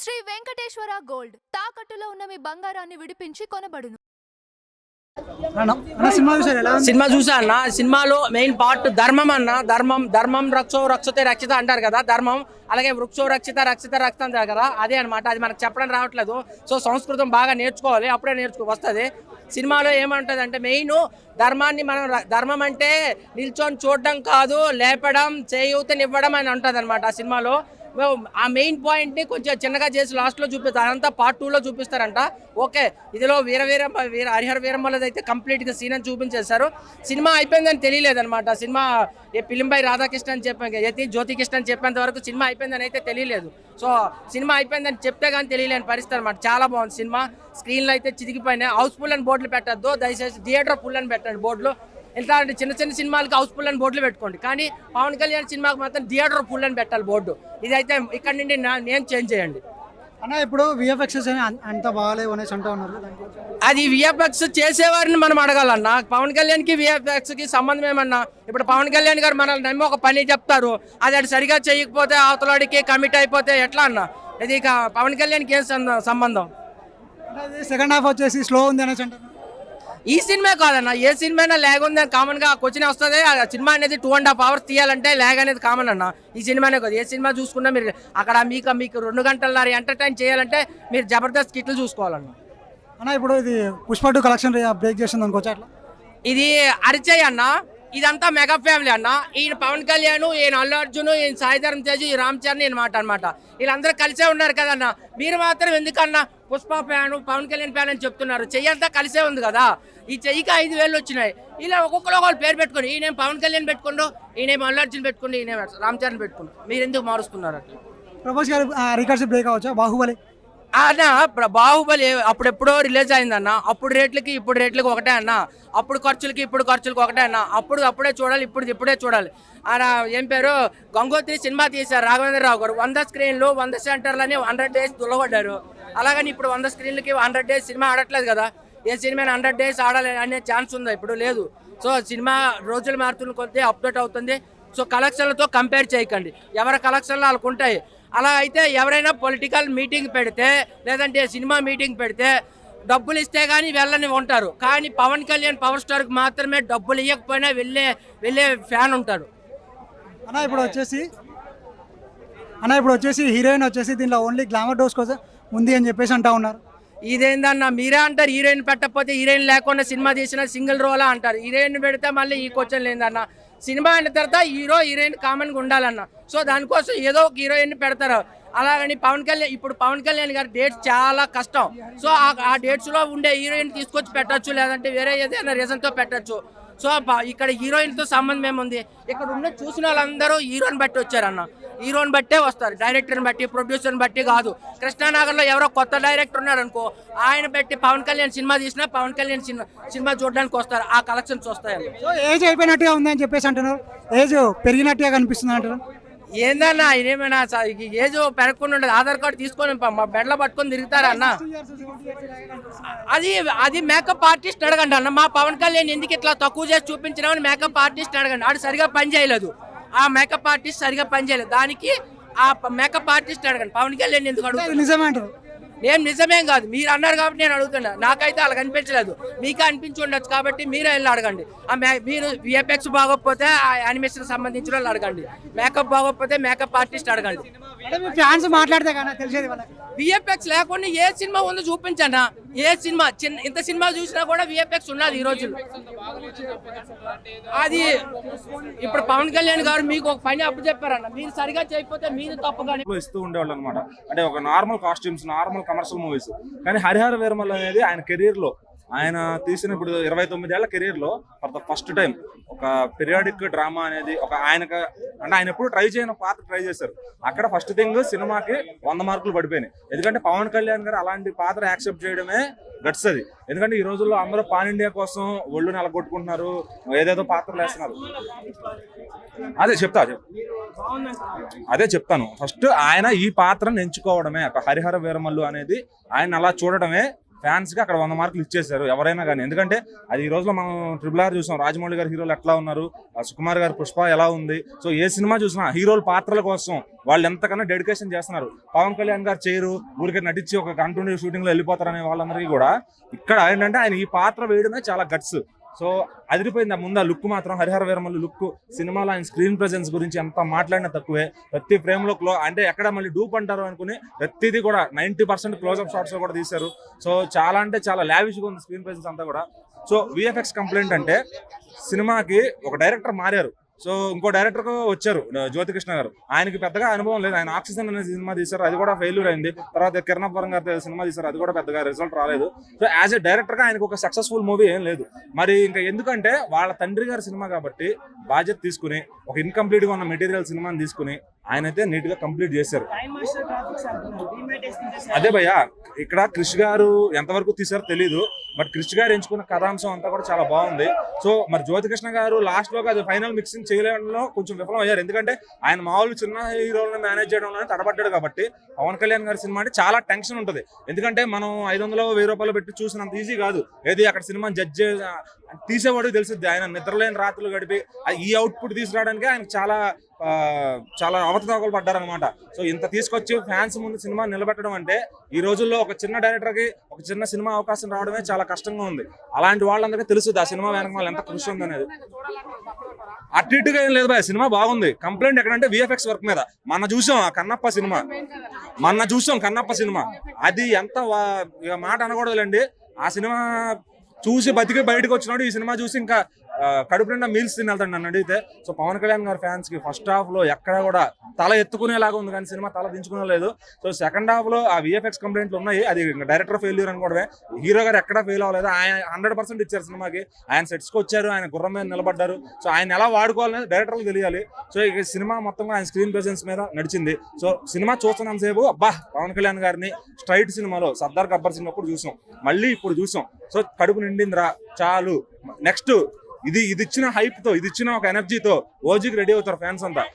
Shri Venkateswara gold తాకట్టులో ఉన్న మీ బంగారాన్ని విడిపించి కొనబడును. సినిమా చూసా అన్న. సినిమాలో మెయిన్ పార్ట్ ధర్మం అన్న. ధర్మం రక్షో రక్షతే రక్షిత అంటారు కదా, ధర్మం. అలాగే వృక్షో రక్షిత రక్షిత రక్షిత అంటారు కదా, అదే అనమాట. అది మనకు చెప్పడం రావట్లేదు. సో సంస్కృతం బాగా నేర్చుకోవాలి, అప్పుడే వస్తుంది. సినిమాలో ఏమంటుంది అంటే మెయిన్ ధర్మాన్ని ధర్మం అంటే నిల్చొని చూడడం కాదు, లేపడం, చేయూతనివ్వడం అని ఉంటుంది అనమాట ఆ సినిమాలో. ఆ మెయిన్ పాయింట్ని కొంచెం చిన్నగా చేసి లాస్ట్లో చూపిస్తారు. అదంతా పార్ట్ 2లో చూపిస్తారంట. ఓకే, ఇదిలో హరిహర వీరమ్మలది అయితే కంప్లీట్గా సీన్ అని చూపించేశారు. సినిమా అయిపోయిందని తెలియలేదనమాట. సినిమా పిలింబై రాధాకృష్ణ అని చెప్పాను, జ్యోతికృష్ణ అని చెప్పేంత వరకు సినిమా అయిపోయిందని అయితే తెలియలేదు. సో సినిమా అయిపోయిందని చెప్తే కానీ తెలియలేని పరిస్థితి అనమాట. చాలా బాగుంది సినిమా. స్క్రీన్లో అయితే చితికిపోయినాయి. హౌస్ఫుల్ అని బోర్డులు పెట్టద్దు దయచేసి, థియేటర్ ఫుల్ అని పెట్టండి బోర్డులు. ఇలాంటి చిన్న సినిమాలకి హౌస్ఫుల్ అని బోర్డులు పెట్టుకోండి, కానీ పవన్ కళ్యాణ్ సినిమాకి మాత్రం థియేటర్ ఫుల్ అని పెట్టాలి బోర్డు. ఇదైతే ఇక్కడ నుండి నేను చేంజ్ చేయండి అన్న. ఇప్పుడు విఎఫ్ఎక్స్ అంత బాగాలేవు అనేసి అంటూ ఉన్నారు. అది విఎఫ్ఎక్స్ చేసేవారిని మనం అడగాలన్నా. పవన్ కళ్యాణ్కి విఎఫ్ఎక్స్కి సంబంధం ఏమన్నా? ఇప్పుడు పవన్ కళ్యాణ్ గారు మనల్ని నమ్మి ఒక పని చెప్తారు, అది సరిగా చేయకపోతే అవతలాడికి కమిట్ అయిపోతే ఎట్లా అన్న? ఇది ఇక పవన్ కళ్యాణ్కి ఏం సంబంధం? సెకండ్ హాఫ్ వచ్చేసి స్లో ఉంది అనేసి అంటారు. ఈ సినిమా కాదన్న, ఏ సినిమా అయినా ల్యాగ్ ఉంది అని కామన్గా క్వశ్చన్ వస్తుంది. సినిమా అనేది 2.5 hours తీయాలంటే ల్యాగ్ అనేది కామన్ అన్న. ఈ సినిమానే కాదు, ఏ సినిమా చూసుకున్నా మీరు అక్కడ మీకు 2 గంటల ఎంటర్టైన్ చేయాలంటే మీరు జబర్దస్త్ కిట్లు చూసుకోవాలన్న. అన్న ఇప్పుడు ఇది పుష్ప 2 కలెక్షన్ బ్రేక్ చేసింది అనుకోవచ్చు అట్లా. ఇది అరిచేయి అన్న. ఇదంతా మెగా ఫ్యామిలీ అన్న. ఈయన పవన్ కళ్యాణ్, ఈయన అల్లు అర్జున్, ఈయన సాయిధరం తేజ్, ఈ రామ్ చరణ్ అనమాట. వీళ్ళందరూ కలిసే ఉన్నారు కదన్న. మీరు మాత్రం ఎందుకన్నా పుష్ప ఫ్యాన్, పవన్ కళ్యాణ్ ఫ్యాన్ అని చెప్తున్నారు? చెయ్యంతా కలిసే ఉంది కదా. ఈ చెయ్యికి 5,000 వచ్చినాయి. ఇలా ఒక్కొక్కరు ఒకళ్ళు పేరు పెట్టుకోండి. ఈయనేం పవన్ కళ్యాణ్ పెట్టుకోండు, ఈయనేం అల్లు అర్జున్ పెట్టుకోండి, ఈయన రామ్ చరణ్ పెట్టుకోండి. మీరు ఎందుకు మారుస్తున్నారు అట్లా? ప్రభాస్ గారు రికార్డ్స్ బ్రేక్ అవ్వచ్చా? బాహుబలి అన్న, బాహుబలి అప్పుడెప్పుడో రిలీజ్ అయిందన్న. అప్పుడు రేట్లకి ఇప్పుడు రేట్లకి ఒకటే అన్న. అప్పుడు ఖర్చులకి ఇప్పుడు ఖర్చులకి ఒకటే అన్న. అప్పుడే చూడాలి, ఇప్పుడే చూడాలి. ఆయన ఏం పేరు, గంగోత్రి సినిమా తీశారు రాఘవేంద్రరావు గారు. 100 screenలు 100 సెంటర్లని 100 days దులగొడ్డారు. అలాగని ఇప్పుడు 100 screenలకి 100 days సినిమా ఆడట్లేదు కదా. ఏ సినిమా 100 days ఆడాలి అనే ఛాన్స్ ఉందా? ఇప్పుడు లేదు. సో సినిమా రోజులు మారుతున్న కొద్దీ అప్డేట్ అవుతుంది. సో కలెక్షన్లతో కంపేర్ చేయకండి. ఎవరి కలెక్షన్లు వాళ్ళకు ఉంటాయి. అలా అయితే ఎవరైనా పొలిటికల్ మీటింగ్ పెడితే, లేదంటే సినిమా మీటింగ్ పెడితే డబ్బులు ఇస్తే కానీ వెళ్ళని ఉంటారు. కానీ పవన్ కళ్యాణ్ పవర్ స్టార్కి మాత్రమే డబ్బులు ఇవ్వకపోయినా వెళ్ళే ఫ్యాన్ ఉంటారు. అన్న ఇప్పుడు వచ్చేసి హీరోయిన్ వచ్చేసి దీనిలో ఓన్లీ గ్లామర్ డోస్ కోసం ఉంది అని చెప్పేసి అంటా ఉన్నారు. ఇదేందన్న, మీరే అంటారు హీరోయిన్ పెట్టకపోతే హీరోయిన్ లేకుండా సినిమా తీసిన సింగిల్ రోలా అంటారు. హీరోయిన్ పెడితే మళ్ళీ ఈ క్వశ్చన్ లేదన్న. సినిమా అయిన తర్వాత హీరోయిన్ కామన్గా ఉండాలన్న. సో దానికోసం ఏదో ఒక హీరోయిన్ పెడతారు. అలాగని పవన్ కళ్యాణ్ గారి డేట్స్ చాలా కష్టం. సో ఆ డేట్స్లో ఉండే హీరోయిన్ తీసుకొచ్చి పెట్టచ్చు, లేదంటే వేరే ఏదైనా రీజన్తో పెట్టచ్చు. సో ఇక్కడ హీరోయిన్తో సంబంధం ఏముంది? ఇక్కడ ఉన్న చూసిన వాళ్ళందరూ హీరోని బట్టి వచ్చారన్న. హీరోని బట్టే వస్తారు, డైరెక్టర్ని బట్టి, ప్రొడ్యూసర్ని బట్టి కాదు. కృష్ణానగర్లో ఎవరో కొత్త డైరెక్టర్ ఉన్నారనుకో, ఆయన బట్టి పవన్ కళ్యాణ్ సినిమా తీసినా పవన్ కళ్యాణ్ సినిమా చూడడానికి వస్తారు. ఆ కలెక్షన్స్ వస్తాయి. సో ఏజ్ అయిపోయినట్టుగా ఉందని చెప్పేసి అంటున్నారు, ఏజ్ పెరిగినట్టుగా కనిపిస్తుంది అంటారు. ఏందన్నా ఇదేమైనా ఏజ్ పెరగకుండా ఉండదు. ఆధార్ కార్డు తీసుకొని మా బెడ్లో పట్టుకొని తిరుగుతారా అన్న? అది మేకప్ ఆర్టిస్ట్ అడగండి అన్న. మా పవన్ కళ్యాణ్ ఎందుకు ఇట్లా తక్కువ చేసి చూపించినామని మేకప్ ఆర్టిస్ట్ అడగండి. ఆడు సరిగా పని చేయలేదు, ఆ మేకప్ ఆర్టిస్ట్ సరిగా పని చేయలేదు. దానికి ఆ మేకప్ ఆర్టిస్ట్ అడగండి. పవన్ కళ్యాణ్ ఎందుకు అడుగుతారు? నిజమే అంటారు. నేను నిజమేం కాదు, మీరు అన్నారు కాబట్టి నేను అడుగుతున్నా. నాకైతే అలా కనిపించలేదు, మీకే అనిపించి ఉండొచ్చు కాబట్టి మీరే వెళ్ళి అడగండి. మీరు విఎఫ్ఎక్స్ బాగోకపోతే ఆ యానిమేషన్ సంబంధించిన వాళ్ళు అడగండి. మేకప్ బాగోకపోతే మేకప్ ఆర్టిస్ట్ అడగండి. ఫ్యాన్స్ మాట్లాడితే కానీ తెలిసేది విఎఫ్ఎక్స్ లేకుండా ఏ సినిమా ఉందో చూపించండి. ఏ సినిమా ఇంత సినిమా చూసినా కూడా విఎఫ్ఎక్స్ ఉన్నది ఈ రోజుల్లో. అది ఇప్పుడు పవన్ కళ్యాణ్ గారు మీకు ఒక పని అప్పు చెప్పారన్న, మీరు సరిగా చేయకపోతే మీరు తప్పుగా ఇస్తూ ఉండేవాళ్ళు అనమాట. అంటే ఒక normal costumes, normal commercial movies. కానీ హరిహర వీరమల్ అనేది ఆయన కెరీర్ లో, ఆయన తీసిన ఇప్పుడు 29 ఏళ్ల కెరీర్ లో ఫర్ ద ఫస్ట్ టైం ఒక పీరియాడిక్ డ్రామా అనేది ఆయనకు, అంటే ఆయన ఎప్పుడు ట్రై చేయని పాత్ర ట్రై చేశారు. అక్కడ ఫస్ట్ థింగ్ సినిమాకి 100 మార్కులు పడిపోయినాయి. ఎందుకంటే పవన్ కళ్యాణ్ గారు అలాంటి పాత్ర యాక్సెప్ట్ చేయడమే గట్స్ అది. ఎందుకంటే ఈ రోజుల్లో అందరూ పాన్ ఇండియా కోసం ఒళ్ళు నెలగొట్టుకుంటున్నారు, ఏదేదో పాత్రలు వేస్తున్నారు. అదే చెప్తాను. ఫస్ట్ ఆయన ఈ పాత్రను ఎంచుకోవడమే, ఒక హరిహర వీరమల్లు అనేది ఆయన అలా చూడడమే ఫ్యాన్స్ కి అక్కడ 100 మార్కులు ఇచ్చేసారు ఎవరైనా కానీ. ఎందుకంటే అది ఈ రోజులో మనం RRR చూసాం, రాజమౌళి గారి హీరోలు ఎట్లా ఉన్నారు, సుకుమార్ గారి పుష్ప ఎలా ఉంది. సో ఏ సినిమా చూసినా హీరోల పాత్రల కోసం వాళ్ళు ఎంతకన్నా డెడికేషన్ చేస్తున్నారు. పవన్ కళ్యాణ్ గారు చేయరు, ఊరికే నటించి ఒక కంటిన్యూ షూటింగ్ లో వెళ్ళిపోతారనే వాళ్ళందరికీ కూడా ఇక్కడ ఏంటంటే ఆయన ఈ పాత్ర వేయడమే చాలా గట్స్. సో అదిరిపోయింది. ముందు ఆ లుక్ మాత్రం హరిహర వీరమల్లు లుక్, సినిమాలో ఆయన స్క్రీన్ ప్రెజెన్స్ గురించి ఎంత మాట్లాడినా తక్కువే. ప్రతి ఫ్రేమ్ లో అంటే ఎక్కడ మళ్ళీ డూప్ అంటారు అనుకుని ప్రతిదీ కూడా 90% క్లోజ్అప్ షాట్స్ లో కూడా తీశారు. సో చాలా అంటే చాలా లావిష్ గా ఉంది స్క్రీన్ ప్రెజెన్స్ అంతా కూడా. సో విఎఫ్ఎక్స్ కంప్లైంట్ అంటే సినిమాకి ఒక డైరెక్టర్ మారారు, సో ఇంకో డైరెక్టర్ వచ్చారు జ్యోతికృష్ణ గారు. ఆయనకి పెద్దగా అనుభవం లేదు. ఆయన ఆక్సిజన్ అనే సినిమా తీశారు, అది కూడా ఫెయిల్యూర్ అయింది. తర్వాత కిరణపురం గారి సినిమా తీశారు, అది కూడా పెద్దగా రిజల్ట్ రాలేదు. సో యాజ్ ఎ డైరెక్టర్ గా ఆయనకు ఒక సక్సెస్ఫుల్ మూవీ ఏం లేదు. మరి ఇంకా ఎందుకంటే వాళ్ళ తండ్రి గారి సినిమా కాబట్టి బాధ్యత తీసుకుని ఒక ఇన్కంప్లీట్ గా ఉన్న మెటీరియల్ సినిమాని తీసుకుని ఆయన అయితే నీట్ గా కంప్లీట్ చేశారు. అదే భయ్య, ఇక్కడ క్రిష్ గారు ఎంతవరకు తీసారో తెలీదు, బట్ క్రిష్ గారు ఎంచుకున్న కథాంశం అంతా కూడా చాలా బాగుంది. సో మరి జ్యోతికృష్ణ గారు లాస్ట్ లో అది ఫైనల్ మిక్సింగ్ చేయడంలో కొంచెం విఫలం అయ్యారు. ఎందుకంటే ఆయన మామూలు చిన్న హీరోలను మేనేజ్ చేయడంలోనే తడబడ్డాడు కాబట్టి. పవన్ కళ్యాణ్ గారి సినిమా అంటే చాలా టెన్షన్ ఉంటుంది. ఎందుకంటే మనం 500-1000 రూపాయలు పెట్టి చూసినంత ఈజీ కాదు. ఏది అక్కడ సినిమా జడ్జ్ తీసేవాడు తెలుసుద్ది. ఆయన నిద్రలేని రాత్రులు గడిపి ఈ అవుట్పుట్ తీసుకురావడానికి ఆయన చాలా అవతదాకలు పడ్డారనమాట. సో ఇంత తీసుకొచ్చి ఫ్యాన్స్ ముందు సినిమా నిలబెట్టడం అంటే ఈ రోజుల్లో ఒక చిన్న డైరెక్టర్ కి ఒక చిన్న సినిమా అవకాశం రావడమే చాలా కష్టంగా ఉంది. అలాంటి వాళ్ళందరికీ తెలుస్తుంది ఆ సినిమా వెనక వాళ్ళు ఎంత కృషి ఉంది అనేది. అటు ఇటుగా ఏం లేదు బాయ్, సినిమా బాగుంది. కంప్లైంట్ ఎక్కడంటే విఎఫ్ఎక్స్ వర్క్ మీద. మొన్న చూసాం కన్నప్ప సినిమా, అది ఎంత మాట అనకూడదులేండి. ఆ సినిమా చూసి బతికి బయటకు వచ్చినాడు, ఈ సినిమా చూసి ఇంకా కడుపు నిండా మీల్స్ తినేళ్తాడు నన్ను అడిగితే. సో పవన్ కళ్యాణ్ గారి ఫ్యాన్స్ కి ఫస్ట్ హాఫ్ లో ఎక్కడ కూడా తల ఎత్తుకునేలాగా ఉంది, కానీ సినిమా తల దించుకునే లేదు. సో సెకండ్ హాఫ్ లో ఆ విఎఫ్ఎక్స్ కంప్లైంట్లు ఉన్నాయి, అది డైరెక్టర్ ఫెయిల్యూర్ అనుకోవడమే. హీరో గారు ఎక్కడ ఫెయిల్ అవ్వలేదు, ఆయన 100% ఇచ్చారు సినిమాకి. ఆయన సెట్స్ కి వచ్చారు, ఆయన గుర్రం మీద నిలబడ్డారు. సో ఆయన ఎలా వాడుకోవాలనేది డైరెక్టర్లకు తెలియాలి. సో ఈ సినిమా మొత్తంగా ఆయన స్క్రీన్ ప్రెజెన్స్ మీద నడిచింది. సో సినిమా చూస్తున్నంతసేపు అబ్బా పవన్ కళ్యాణ్ గారిని స్ట్రైట్ సినిమాలో సర్దార్ గబ్బర్ సింగ్ అప్పుడు చూసాం, మళ్ళీ ఇప్పుడు చూసాం. సో కడుపు నిండిందిరా చాలు. నెక్స్ట్ ఇది ఇచ్చిన హైప్ తో, ఇది ఇచ్చిన ఒక ఎనర్జీతో ఓజీకి రెడీ అవుతారు ఫ్యాన్స్ అంతా.